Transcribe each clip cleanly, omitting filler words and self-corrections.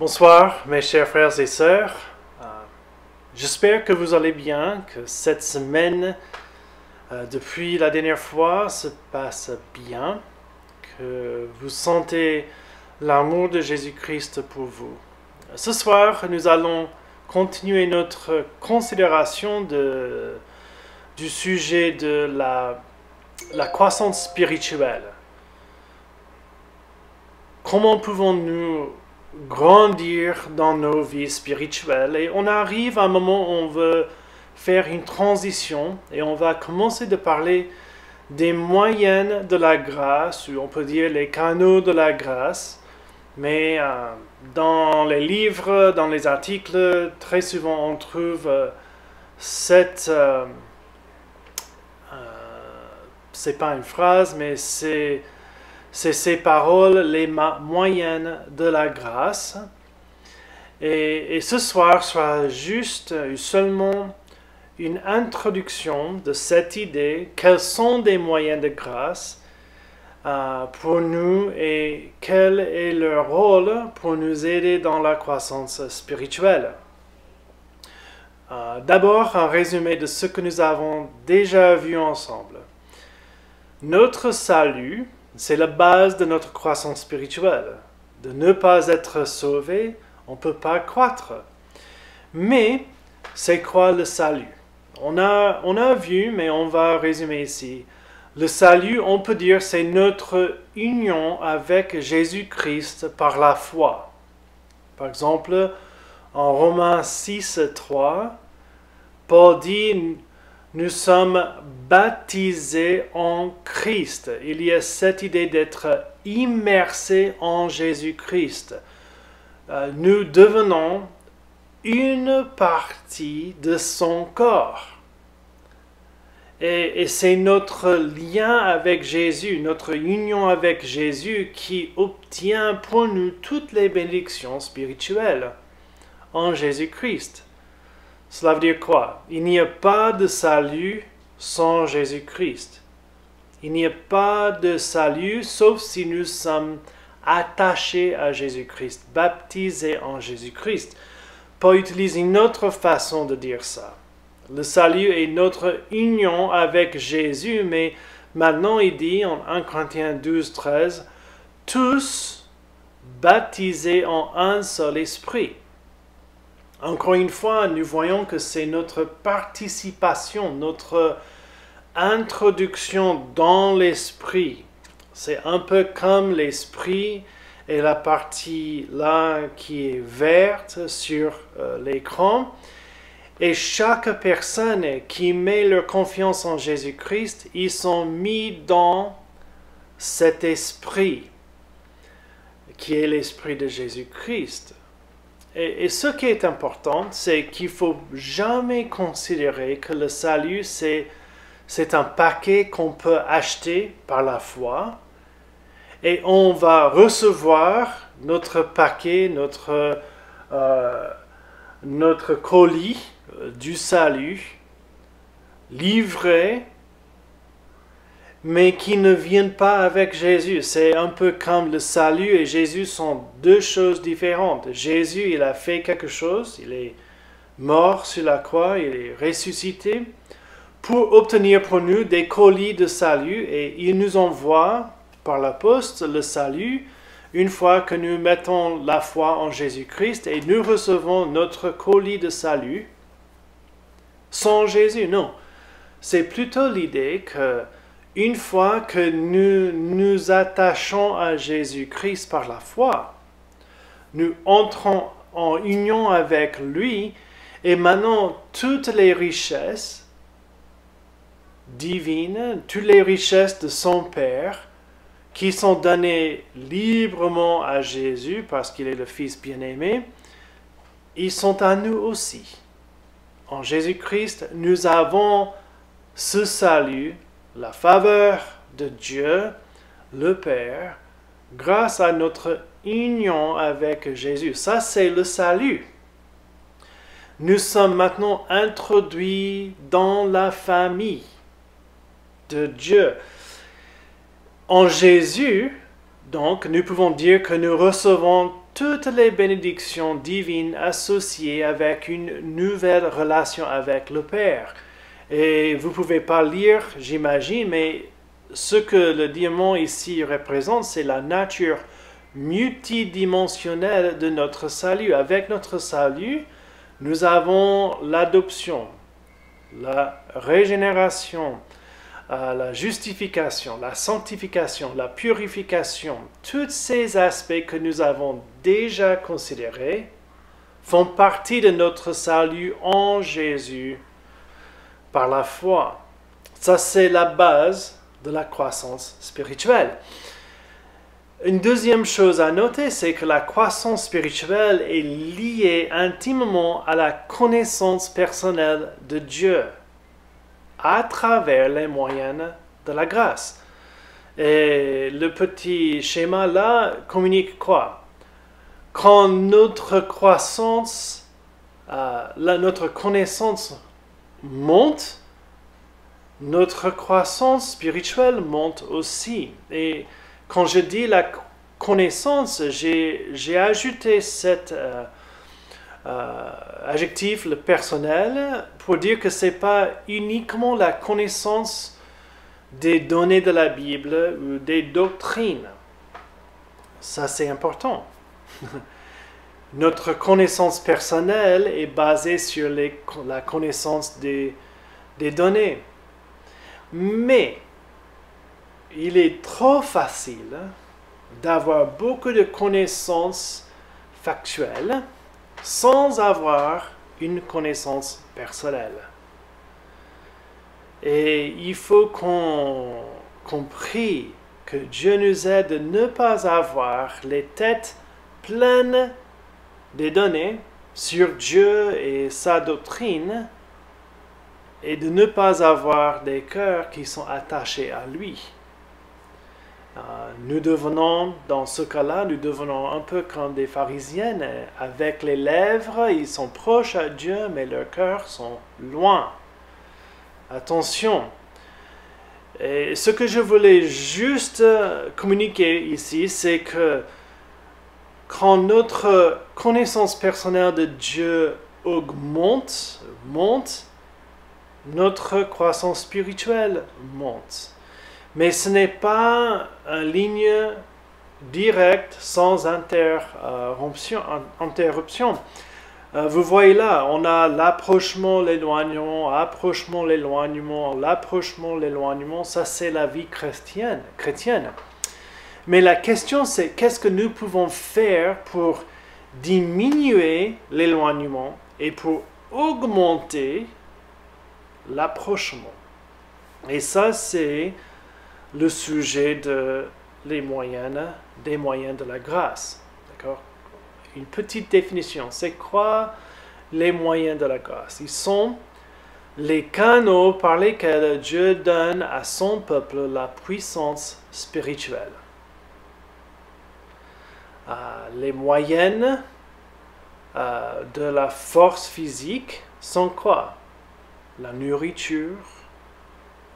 Bonsoir mes chers frères et sœurs, j'espère que vous allez bien, que cette semaine depuis la dernière fois se passe bien, que vous sentez l'amour de Jésus-Christ pour vous. Ce soir, nous allons continuer notre considération du sujet de la croissance spirituelle. Comment pouvons-nous grandir dans nos vies spirituelles? Et on arrive à un moment où on veut faire une transition et on va commencer de parler des moyens de la grâce, ou on peut dire les canaux de la grâce. Mais dans les livres, dans les articles, très souvent on trouve c'est pas une phrase, mais c'est ces paroles, les moyens de la grâce. Et ce soir sera juste seulement une introduction de cette idée, quels sont des moyens de grâce pour nous et quel est leur rôle pour nous aider dans la croissance spirituelle. D'abord, un résumé de ce que nous avons déjà vu ensemble. Notre salut, c'est la base de notre croissance spirituelle. De ne pas être sauvé, on ne peut pas croître. Mais, c'est quoi le salut? On a vu, mais on va résumer ici. Le salut, on peut dire, c'est notre union avec Jésus-Christ par la foi. Par exemple, en Romains 6, 3, Paul dit: nous sommes baptisés en Christ. Il y a cette idée d'être immersés en Jésus-Christ. Nous devenons une partie de son corps. Et c'est notre lien avec Jésus, notre union avec Jésus qui obtient pour nous toutes les bénédictions spirituelles en Jésus-Christ. Cela veut dire quoi? Il n'y a pas de salut sans Jésus-Christ. Il n'y a pas de salut sauf si nous sommes attachés à Jésus-Christ, baptisés en Jésus-Christ. Paul utilise une autre façon de dire ça. Le salut est notre union avec Jésus, mais maintenant il dit en 1 Corinthiens 12, 13, tous baptisés en un seul esprit. Encore une fois, nous voyons que c'est notre participation, notre introduction dans l'esprit. C'est un peu comme l'esprit et la partie là qui est verte sur l'écran. Et chaque personne qui met leur confiance en Jésus-Christ, ils sont mis dans cet esprit qui est l'esprit de Jésus-Christ. Et ce qui est important, c'est qu'il ne faut jamais considérer que le salut, c'est un paquet qu'on peut acheter par la foi. Et on va recevoir notre paquet, notre colis du salut, livré, mais qui ne viennent pas avec Jésus. C'est un peu comme le salut et Jésus sont deux choses différentes. Jésus, il a fait quelque chose, il est mort sur la croix, il est ressuscité pour obtenir pour nous des colis de salut, et il nous envoie par la poste le salut une fois que nous mettons la foi en Jésus-Christ et nous recevons notre colis de salut sans Jésus. Non, c'est plutôt l'idée que une fois que nous nous attachons à Jésus-Christ par la foi, nous entrons en union avec lui, et maintenant toutes les richesses divines, toutes les richesses de son Père, qui sont données librement à Jésus parce qu'il est le Fils bien-aimé, ils sont à nous aussi. En Jésus-Christ, nous avons ce salut, la faveur de Dieu, le Père, grâce à notre union avec Jésus. Ça, c'est le salut. Nous sommes maintenant introduits dans la famille de Dieu. En Jésus, donc, nous pouvons dire que nous recevons toutes les bénédictions divines associées avec une nouvelle relation avec le Père. Et vous ne pouvez pas lire, j'imagine, mais ce que le diamant ici représente, c'est la nature multidimensionnelle de notre salut. Avec notre salut, nous avons l'adoption, la régénération, la justification, la sanctification, la purification. Tous ces aspects que nous avons déjà considérés font partie de notre salut en Jésus par la foi. Ça, c'est la base de la croissance spirituelle. Une deuxième chose à noter, c'est que la croissance spirituelle est liée intimement à la connaissance personnelle de Dieu à travers les moyens de la grâce. Et le petit schéma là communique quoi? Quand notre croissance, notre connaissance monte, notre croissance spirituelle monte aussi. Et quand je dis la connaissance, j'ai ajouté cet adjectif, le personnel, pour dire que ce n'est pas uniquement la connaissance des données de la Bible ou des doctrines. Ça, c'est important. Notre connaissance personnelle est basée sur la connaissance des données. Mais il est trop facile d'avoir beaucoup de connaissances factuelles sans avoir une connaissance personnelle. Et il faut qu'on prie que Dieu nous aide de ne pas avoir les têtes pleines des données sur Dieu et sa doctrine, et de ne pas avoir des cœurs qui sont attachés à lui. Nous devenons, dans ce cas-là, nous devenons un peu comme des pharisiennes. Avec les lèvres, ils sont proches à Dieu, mais leurs cœurs sont loin. Attention. Et ce que je voulais juste communiquer ici, c'est que quand notre connaissance personnelle de Dieu augmente, notre croissance spirituelle monte. Mais ce n'est pas une ligne directe sans interruption. Vous voyez là, on a l'approchement, l'éloignement, approchement, l'éloignement, l'approchement, l'éloignement. Ça, c'est la vie chrétienne. Mais la question, c'est qu'est-ce que nous pouvons faire pour diminuer l'éloignement et pour augmenter l'approchement. Et ça, c'est le sujet des moyens de la grâce. D'accord? Une petite définition. C'est quoi les moyens de la grâce? Ils sont les canaux par lesquels Dieu donne à son peuple la puissance spirituelle. Les moyens de la force physique sont quoi? La nourriture,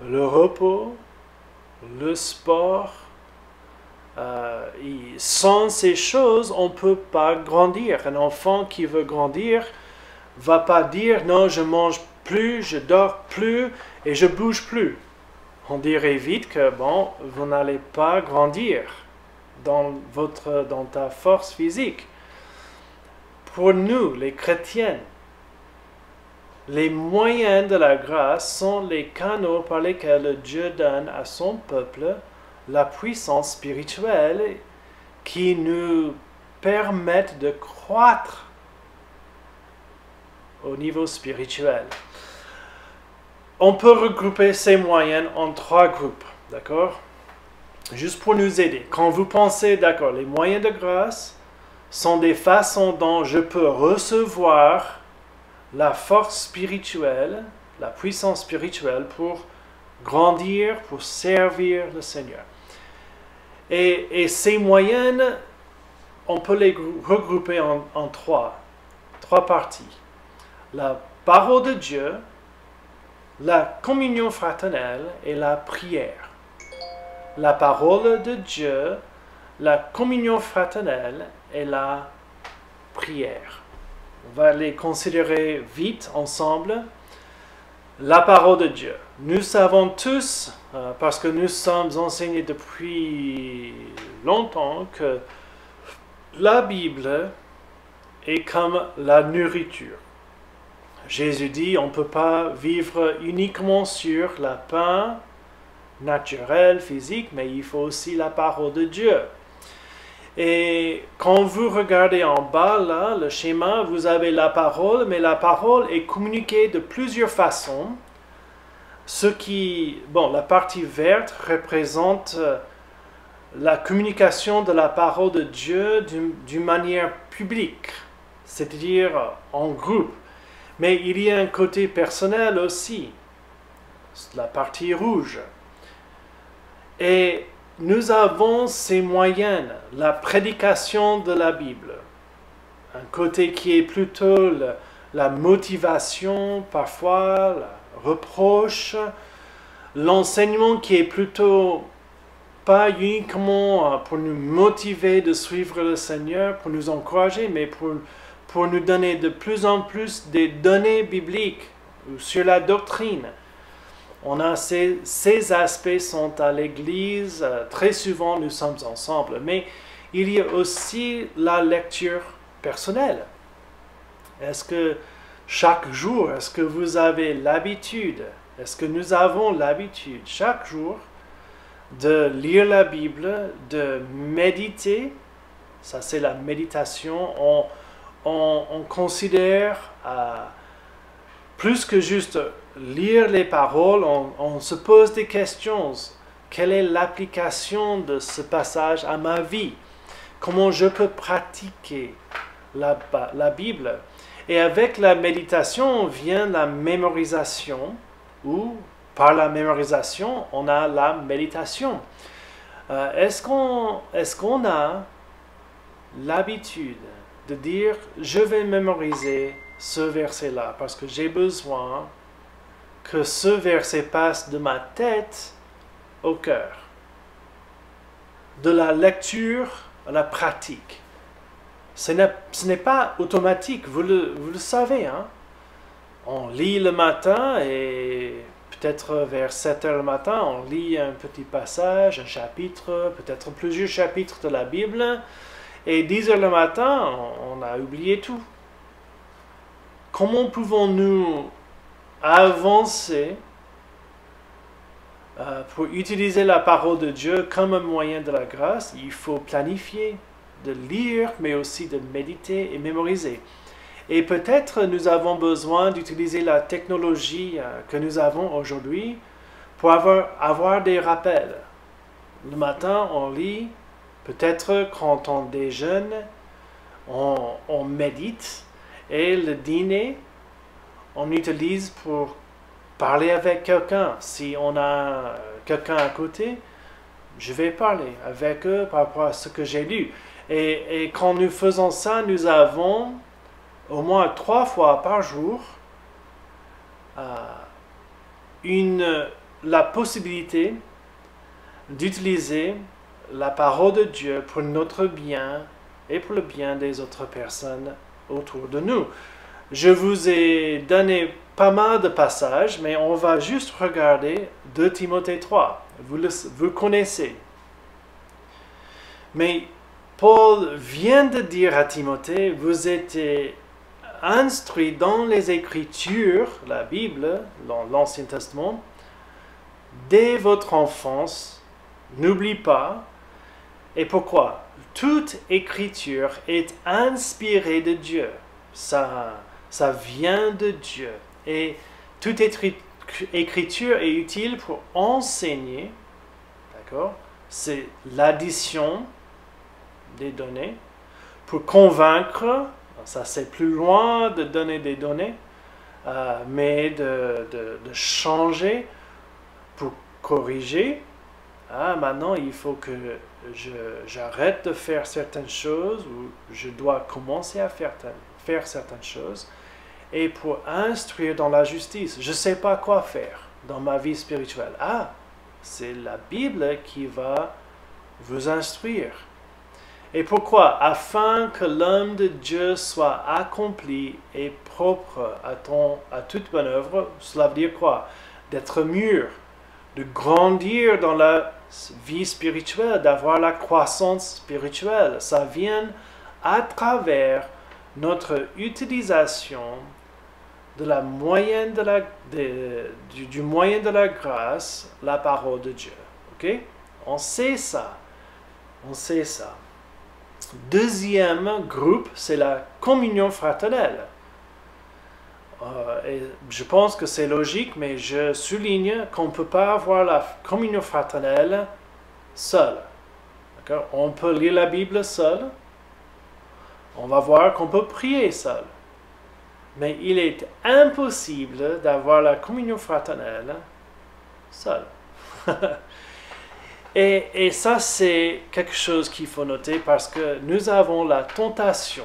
le repos, le sport. Sans ces choses, on ne peut pas grandir. Un enfant qui veut grandir va pas dire non, je mange plus, je dors plus et je bouge plus. On dirait vite que bon, vous n'allez pas grandir dans ta force physique. Pour nous, les chrétiens, les moyens de la grâce sont les canaux par lesquels Dieu donne à son peuple la puissance spirituelle qui nous permettent de croître au niveau spirituel. On peut regrouper ces moyens en 3 groupes, d'accord? Juste pour nous aider. Quand vous pensez, d'accord, les moyens de grâce sont des façons dont je peux recevoir la force spirituelle, la puissance spirituelle pour grandir, pour servir le Seigneur. Et ces moyens, on peut les regrouper en 3 parties. La parole de Dieu, la communion fraternelle et la prière. La parole de Dieu, la communion fraternelle et la prières. On va les considérer vite ensemble. La parole de Dieu. Nous savons tous, parce que nous sommes enseignés depuis longtemps, que la Bible est comme la nourriture. Jésus dit, on ne peut pas vivre uniquement sur le pain naturel, physique, mais il faut aussi la parole de Dieu. Et quand vous regardez en bas, là, le schéma, vous avez la parole, mais la parole est communiquée de plusieurs façons. La partie verte représente la communication de la parole de Dieu d'une manière publique, c'est-à-dire en groupe. Mais il y a un côté personnel aussi, la partie rouge. Et nous avons ces moyens, la prédication de la Bible. Un côté qui est plutôt la motivation, parfois, la reproche. L'enseignement qui est plutôt pas uniquement pour nous motiver de suivre le Seigneur, pour nous encourager, mais pour nous donner de plus en plus des données bibliques sur la doctrine. On a ces aspects sont à l'Église, très souvent nous sommes ensemble, mais il y a aussi la lecture personnelle. Est-ce que chaque jour, est-ce que vous avez l'habitude, est-ce que nous avons l'habitude chaque jour de lire la Bible, de méditer? Ça c'est la méditation. On considère plus que juste lire les paroles, on se pose des questions. Quelle est l'application de ce passage à ma vie? Comment je peux pratiquer la Bible? Et avec la méditation vient la mémorisation, ou par la mémorisation, on a la méditation. Est-ce qu'on a l'habitude de dire « Je vais mémoriser ce verset-là parce que j'ai besoin que ce verset passe de ma tête au cœur. » De la lecture à la pratique. Ce n'est pas automatique, vous le savez. Hein? On lit le matin et peut-être vers 7 heures le matin, on lit un petit passage, un chapitre, peut-être plusieurs chapitres de la Bible. Et 10 heures le matin, on a oublié tout. Comment pouvons-nous avancer pour utiliser la parole de Dieu comme un moyen de la grâce? Il faut planifier, de lire, mais aussi de méditer et mémoriser. Et peut-être nous avons besoin d'utiliser la technologie que nous avons aujourd'hui pour avoir des rappels. Le matin, on lit. Peut-être quand on déjeune, on médite. Et le dîner, on utilise pour parler avec quelqu'un. Si on a quelqu'un à côté, je vais parler avec eux par rapport à ce que j'ai lu. Et quand nous faisons ça, nous avons au moins 3 fois par jour la possibilité d'utiliser la parole de Dieu pour notre bien et pour le bien des autres personnes autour de nous. Je vous ai donné pas mal de passages, mais on va juste regarder 2 Timothée 3. Vous connaissez. Mais Paul vient de dire à Timothée, vous êtes instruit dans les Écritures, la Bible, dans l'Ancien Testament, dès votre enfance. N'oublie pas. Et pourquoi? Toute écriture est inspirée de Dieu. Ça vient de Dieu. Et toute écriture est utile pour enseigner. D'accord? C'est l'addition des données. Pour convaincre, ça c'est plus loin de donner des données, mais de changer pour corriger. Maintenant il faut que j'arrête de faire certaines choses, ou je dois commencer à faire certaines choses, et pour instruire dans la justice. Je ne sais pas quoi faire dans ma vie spirituelle. C'est la Bible qui va vous instruire. Et pourquoi? Afin que l'homme de Dieu soit accompli et propre à toute bonne œuvre. Cela veut dire quoi? D'être mûr, de grandir dans la vie spirituelle, d'avoir la croissance spirituelle. Ça vient à travers notre utilisation de la moyenne du moyen de la grâce, la parole de Dieu. Ok? On sait ça. On sait ça. Deuxième groupe, c'est la communion fraternelle. Et je pense que c'est logique, mais je souligne qu'on ne peut pas avoir la communion fraternelle seul. On peut lire la Bible seul. On va voir qu'on peut prier seul. Mais il est impossible d'avoir la communion fraternelle seul. Et ça, c'est quelque chose qu'il faut noter parce que nous avons la tentation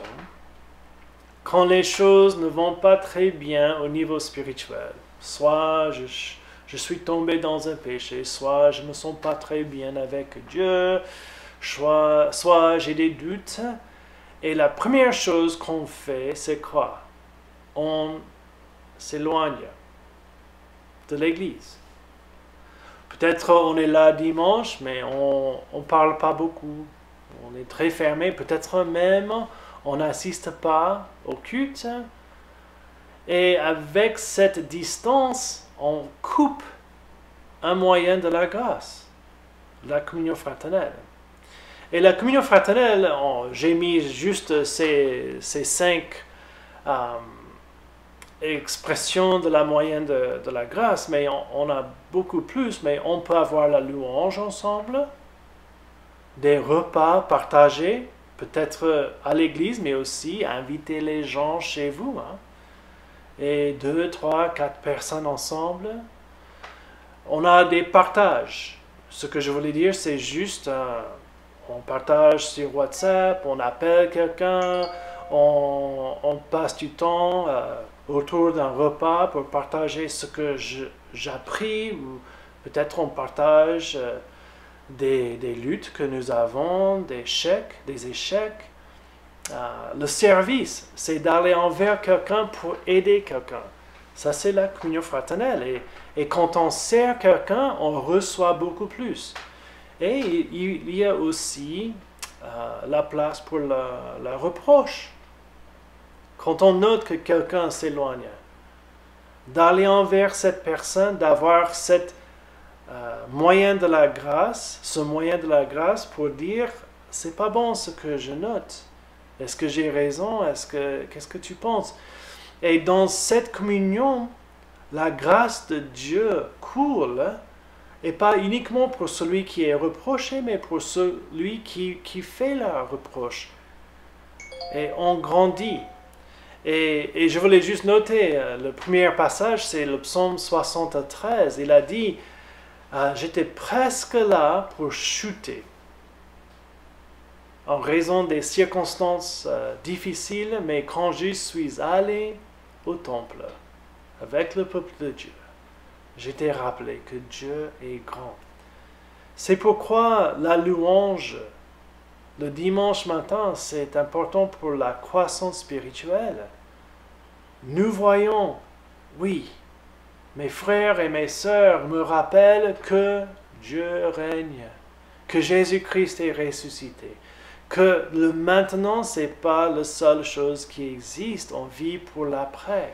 quand les choses ne vont pas très bien au niveau spirituel. Soit je suis tombé dans un péché, soit je ne me sens pas très bien avec Dieu, soit j'ai des doutes. Et la première chose qu'on fait, c'est quoi? On s'éloigne de l'église. Peut-être on est là dimanche, mais on ne parle pas beaucoup. On est très fermé. Peut-être même on n'assiste pas au culte. Et avec cette distance, on coupe un moyen de la grâce, la communion fraternelle. Et la communion fraternelle, j'ai mis juste ces 5 expression de la moyenne de la grâce, mais on a beaucoup plus, mais on peut avoir la louange ensemble, des repas partagés, peut-être à l'église, mais aussi inviter les gens chez vous, hein, et 2, 3, 4 personnes ensemble. On a des partages. Ce que je voulais dire, c'est juste, on partage sur WhatsApp, on appelle quelqu'un, on passe du temps autour d'un repas pour partager ce que j'ai appris, ou peut-être on partage des luttes que nous avons, des échecs. Le service, c'est d'aller envers quelqu'un pour aider quelqu'un. Ça, c'est la communion fraternelle. Et quand on sert quelqu'un, on reçoit beaucoup plus. Et il y a aussi la place pour la reproche. Quand on note que quelqu'un s'éloigne, d'aller envers cette personne, d'avoir cette moyen de la grâce, ce moyen de la grâce pour dire, c'est pas bon ce que je note. Est-ce que j'ai raison? Qu'est-ce que tu penses? Et dans cette communion, la grâce de Dieu coule, et pas uniquement pour celui qui est reproché, mais pour celui qui fait la reproche. Et on grandit. Et je voulais juste noter, le premier passage, c'est le psaume 73. Il a dit, j'étais presque là pour chuter, en raison des circonstances difficiles, mais quand je suis allé au temple avec le peuple de Dieu, j'étais rappelé que Dieu est grand. C'est pourquoi la louange le dimanche matin, c'est important pour la croissance spirituelle. Nous voyons, oui, mes frères et mes sœurs me rappellent que Dieu règne, que Jésus-Christ est ressuscité, que le maintenant, ce n'est pas la seule chose qui existe, on vit pour l'après.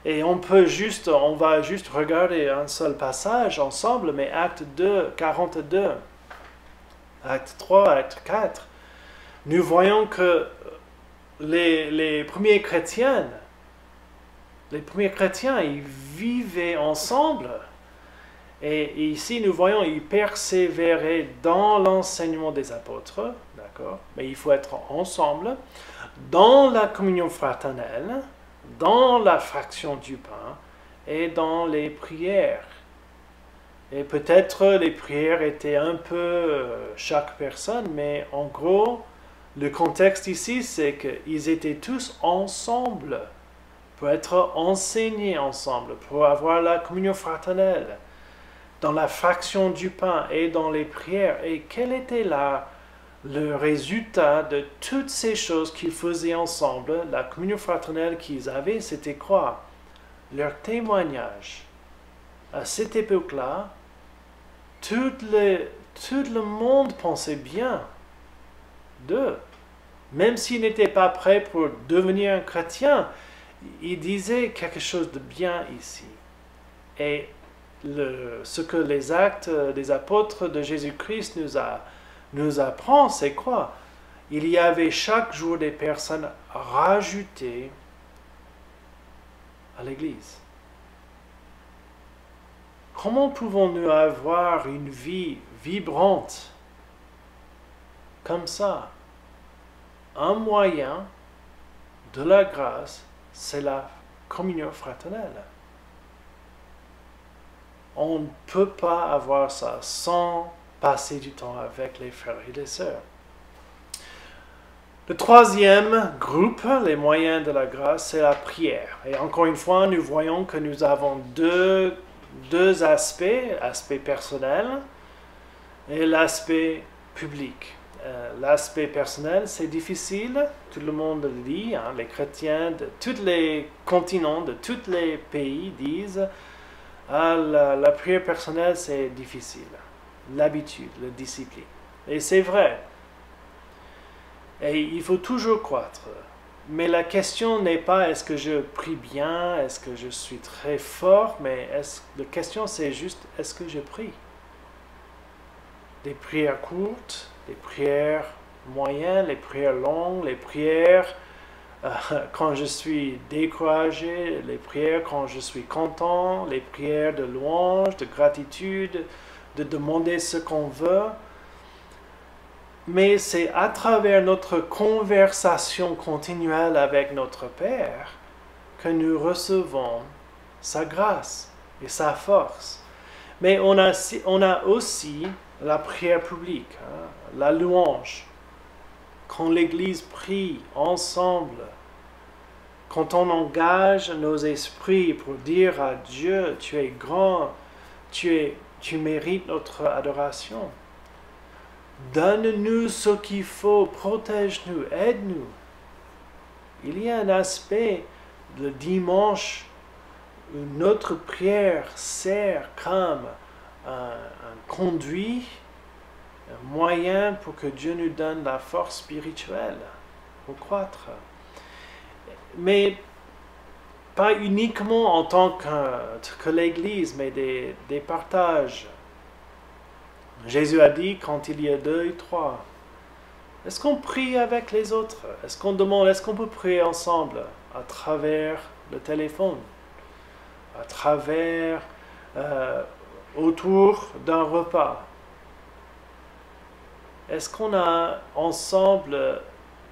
Et on va juste regarder un seul passage ensemble, mais Acte 2, 42. Acte 3, Acte 4, nous voyons que les premiers chrétiens, ils vivaient ensemble. Et ici, nous voyons, ils persévéraient dans l'enseignement des apôtres, d'accord? Mais il faut être ensemble, dans la communion fraternelle, dans la fraction du pain et dans les prières. Et peut-être les prières étaient un peu chaque personne, mais en gros, le contexte ici, c'est qu'ils étaient tous ensemble, pour être enseignés ensemble, pour avoir la communion fraternelle, dans la fraction du pain et dans les prières. Et quelle était le résultat de toutes ces choses qu'ils faisaient ensemble, la communion fraternelle qu'ils avaient, c'était quoi? Leur témoignage. À cette époque-là, tout le monde pensait bien d'eux. Même s'ils n'étaient pas prêts pour devenir un chrétien, ils disaient quelque chose de bien ici. Et ce que les actes des apôtres de Jésus-Christ nous apprend, c'est quoi? Il y avait chaque jour des personnes rajoutées à l'Église. Comment pouvons-nous avoir une vie vibrante comme ça? Un moyen de la grâce, c'est la communion fraternelle. On ne peut pas avoir ça sans passer du temps avec les frères et les sœurs. Le troisième groupe, les moyens de la grâce, c'est la prière. Et encore une fois, nous voyons que nous avons deux aspects, l'aspect personnel et l'aspect public. L'aspect personnel, c'est difficile, tout le monde le dit, hein, les chrétiens de tous les continents, de tous les pays disent la prière personnelle, c'est difficile, l'habitude, la discipline. Et c'est vrai. Et il faut toujours croître. Mais la question n'est pas est-ce que je prie bien, est-ce que je suis très fort, mais la question c'est juste est-ce que je prie? Des prières courtes, des prières moyennes, les prières longues, les prières quand je suis découragé, les prières quand je suis content, les prières de louange, de gratitude, de demander ce qu'on veut. Mais c'est à travers notre conversation continuelle avec notre Père que nous recevons sa grâce et sa force. Mais on a aussi la prière publique, hein, la louange. Quand l'Église prie ensemble, quand on engage nos esprits pour dire à Dieu, tu es grand, tu mérites notre adoration. Donne-nous ce qu'il faut, protège-nous, aide-nous. Il y a un aspect le dimanche où notre prière sert comme un conduit, un moyen pour que Dieu nous donne la force spirituelle pour croître. Mais pas uniquement en tant que l'Église, mais des partages. Jésus a dit, quand il y a 2 et 3, est-ce qu'on prie avec les autres? Est-ce qu'on demande, est-ce qu'on peut prier ensemble à travers le téléphone, à travers, autour d'un repas? Est-ce qu'on a ensemble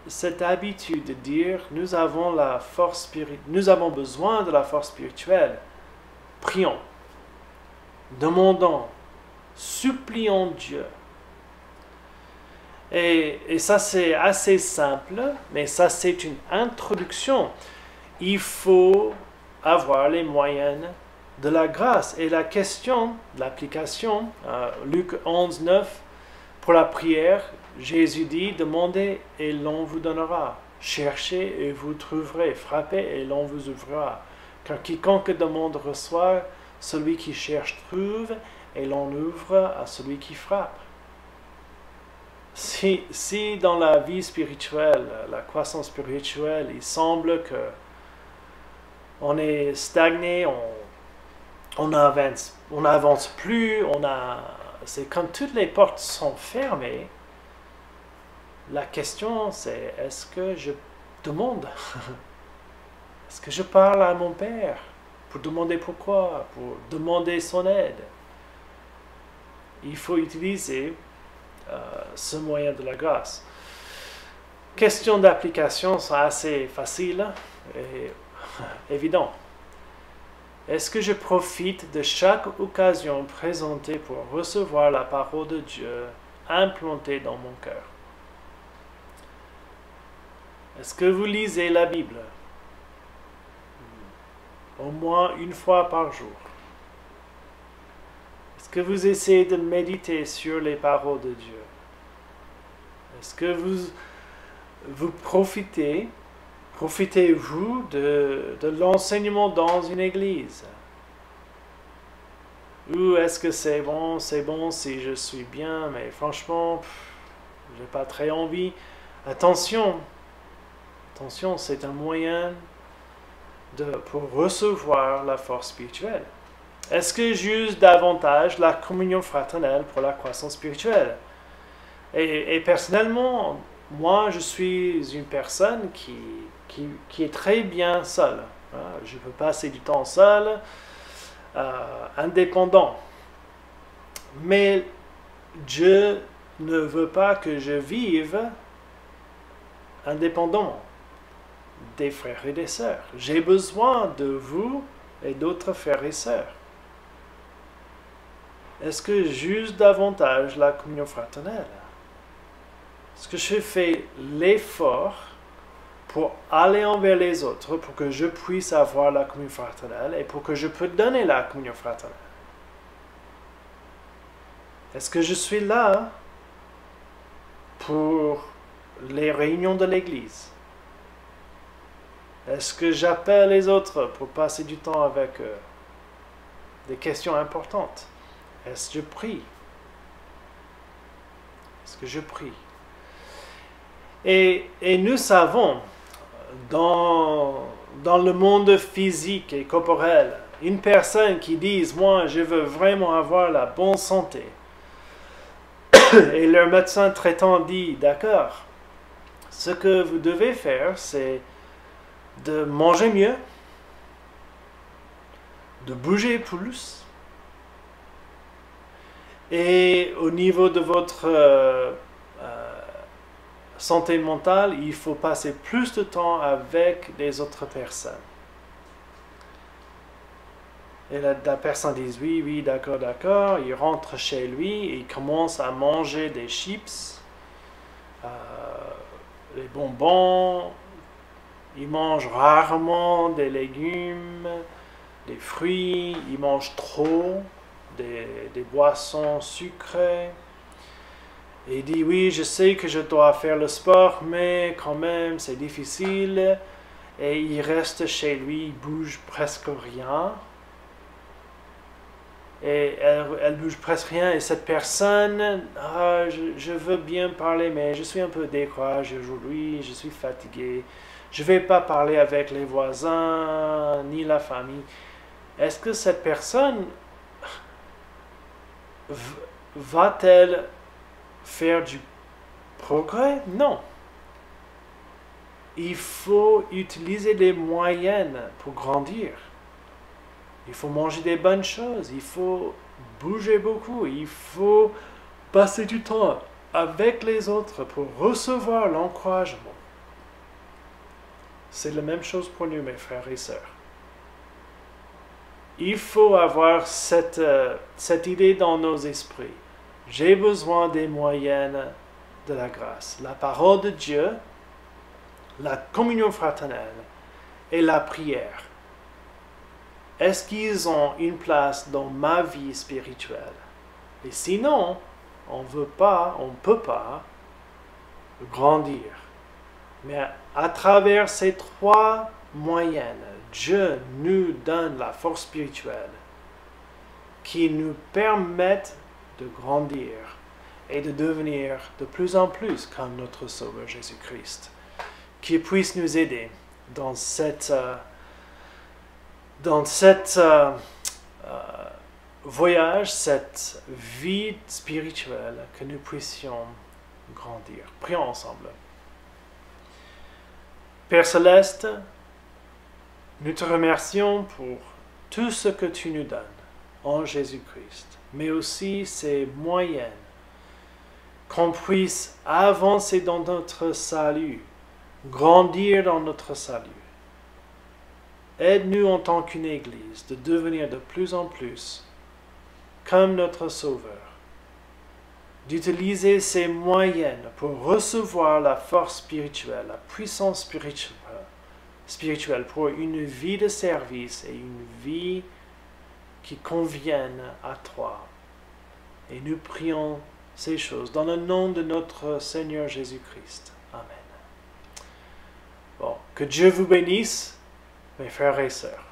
cette habitude de dire, nous avons besoin de la force spirituelle, prions, demandons, supplions Dieu. Et ça c'est assez simple, mais ça c'est une introduction. Il faut avoir les moyens de la grâce. Et la question, l'application, Luc 11, 9, pour la prière, Jésus dit, demandez et l'on vous donnera. Cherchez et vous trouverez. Frappez et l'on vous ouvrira. Car quiconque demande reçoit, celui qui cherche trouve, et l'on ouvre à celui qui frappe. Si dans la vie spirituelle, la croissance spirituelle, il semble que on est stagné, on n'avance plus, c'est comme toutes les portes sont fermées. La question c'est, est-ce que je demande? Est-ce que je parle à mon Père pour demander pourquoi, pour demander son aide? Il faut utiliser ce moyen de la grâce. Questions d'application sont assez faciles et évidentes. Est-ce que je profite de chaque occasion présentée pour recevoir la parole de Dieu implantée dans mon cœur? Est-ce que vous lisez la Bible au moins une fois par jour? Est-ce que vous essayez de méditer sur les paroles de Dieu? Est-ce que vous profitez-vous de l'enseignement dans une église? Ou est-ce que c'est bon si je suis bien, mais franchement, j'ai pas très envie. Attention, c'est un moyen pour recevoir la force spirituelle. Est-ce que j'use davantage la communion fraternelle pour la croissance spirituelle? Et personnellement, moi, je suis une personne qui est très bien seule. Je peux passer du temps seul, indépendant. Mais Dieu ne veut pas que je vive indépendamment des frères et des sœurs. J'ai besoin de vous et d'autres frères et sœurs. Est-ce que j'use davantage la communion fraternelle? Est-ce que je fais l'effort pour aller envers les autres, pour que je puisse avoir la communion fraternelle et pour que je puisse donner la communion fraternelle? Est-ce que je suis là pour les réunions de l'Église? Est-ce que j'appelle les autres pour passer du temps avec eux? Des questions importantes. Est-ce que je prie? Est-ce que je prie? Et nous savons, dans le monde physique et corporel, une personne qui dit « Moi, je veux vraiment avoir la bonne santé », et leur médecin traitant dit « D'accord, ce que vous devez faire, c'est de manger mieux, de bouger plus, et au niveau de votre santé mentale, il faut passer plus de temps avec les autres personnes. » Et la personne dit « Oui, d'accord. » Il rentre chez lui et il commence à manger des chips, des bonbons. Il mange rarement des légumes, des fruits. Il mange trop des boissons sucrées. Et il dit « Oui, je sais que je dois faire le sport, mais quand même, c'est difficile. » Et il reste chez lui, il bouge presque rien. Et elle bouge presque rien. Et cette personne, je veux bien parler, mais je suis un peu découragé aujourd'hui, je suis fatigué. Je ne vais pas parler avec les voisins, ni la famille. Est-ce que cette personne va-t-elle faire du progrès? Non. Il faut utiliser des moyens pour grandir. Il faut manger des bonnes choses, il faut bouger beaucoup, il faut passer du temps avec les autres pour recevoir l'encouragement. C'est la même chose pour nous, mes frères et sœurs. Il faut avoir cette idée dans nos esprits. J'ai besoin des moyens de la grâce. La parole de Dieu, la communion fraternelle et la prière. Est-ce qu'ils ont une place dans ma vie spirituelle? Et sinon, on ne peut pas grandir. Mais à travers ces trois moyens, Dieu nous donne la force spirituelle qui nous permettent de grandir et de devenir de plus en plus comme notre Sauveur Jésus-Christ, qui puisse nous aider dans cette voyage, cette vie spirituelle, que nous puissions grandir. Prions ensemble. Père Céleste, nous te remercions pour tout ce que tu nous donnes en Jésus-Christ, mais aussi ces moyens qu'on puisse avancer dans notre salut, grandir dans notre salut. Aide-nous en tant qu'une Église de devenir de plus en plus comme notre Sauveur, d'utiliser ces moyens pour recevoir la force spirituelle, la puissance spirituelle pour une vie de service et une vie qui convienne à toi. Et nous prions ces choses dans le nom de notre Seigneur Jésus-Christ. Amen. Bon, que Dieu vous bénisse, mes frères et sœurs.